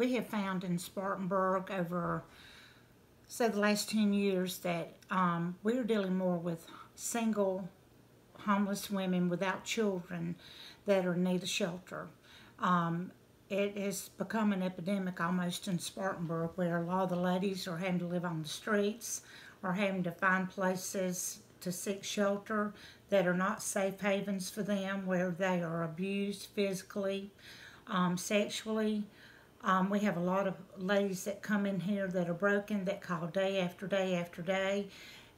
We have found in Spartanburg over, say, the last 10 years that we're dealing more with single homeless women without children that are in need of shelter. It has become an epidemic almost in Spartanburg, where a lot of the ladies are having to live on the streets or having to find places to seek shelter that are not safe havens for them, where they are abused physically, sexually. We have a lot of ladies that come in here that are broken, that call day after day after day.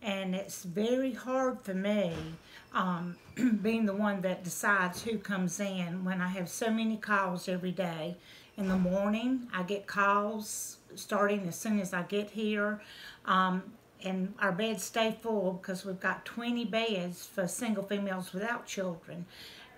And it's very hard for me, being the one that decides who comes in, when I have so many calls every day. In the morning, I get calls starting as soon as I get here. And our beds stay full because we've got 20 beds for single females without children.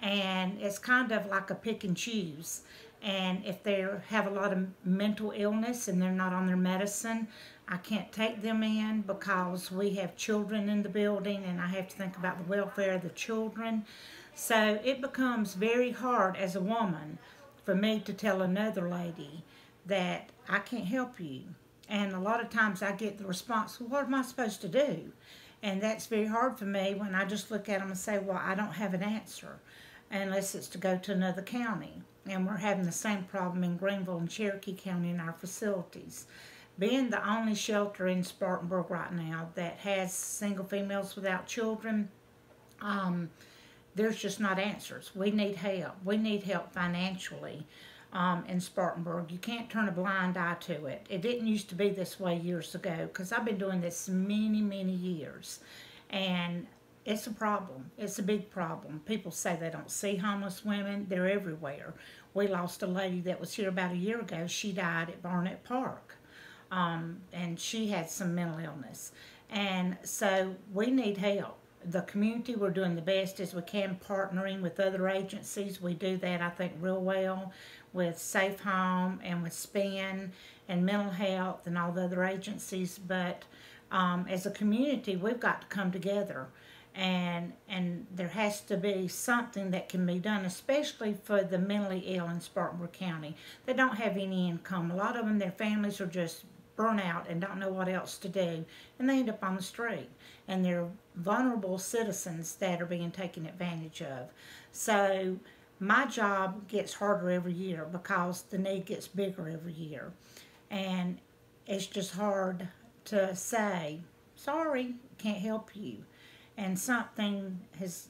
And it's kind of like a pick and choose. And if they have a lot of mental illness and they're not on their medicine, I can't take them in because we have children in the building and I have to think about the welfare of the children. So it becomes very hard as a woman for me to tell another lady that I can't help you. And a lot of times I get the response, well, what am I supposed to do? And that's very hard for me when I just look at them and say, well, I don't have an answer, unless it's to go to another county. And we're having the same problem in Greenville and Cherokee County in our facilities. Being the only shelter in Spartanburg right now that has single females without children, there's just not answers. We need help. We need help financially in Spartanburg. You can't turn a blind eye to it. It didn't used to be this way years ago, because I've been doing this many, many years. And it's a problem. It's a big problem. People say they don't see homeless women. They're everywhere. We lost a lady that was here about a year ago. She died at Barnett Park. And she had some mental illness. And so we need help. The community, we're doing the best as we can, partnering with other agencies. We do that, I think, real well with Safe Home and with SPIN and mental health and all the other agencies. But as a community, we've got to come together. And there has to be something that can be done, especially for the mentally ill in Spartanburg County. They don't have any income. A lot of them, their families are just burnt out and don't know what else to do, and they end up on the street. And they're vulnerable citizens that are being taken advantage of. So my job gets harder every year because the need gets bigger every year. And it's just hard to say, sorry, can't help you. And something has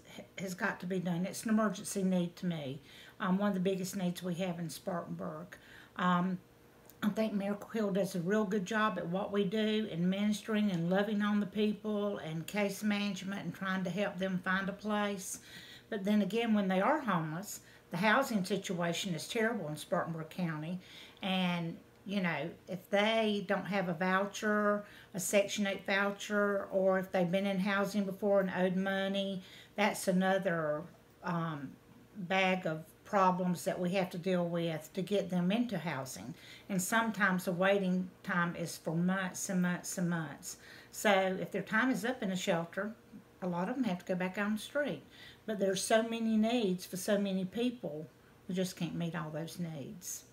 got to be done. It's an emergency need to me. One of the biggest needs we have in Spartanburg. I think Miracle Hill does a real good job at what we do in ministering and loving on the people and case management and trying to help them find a place. But then again, when they are homeless, the housing situation is terrible in Spartanburg County. And you know, if they don't have a voucher, a Section 8 voucher, or if they've been in housing before and owed money, that's another bag of problems that we have to deal with to get them into housing. And sometimes the waiting time is for months and months and months. So if their time is up in a shelter, a lot of them have to go back on the street. But there's so many needs for so many people, we just can't meet all those needs.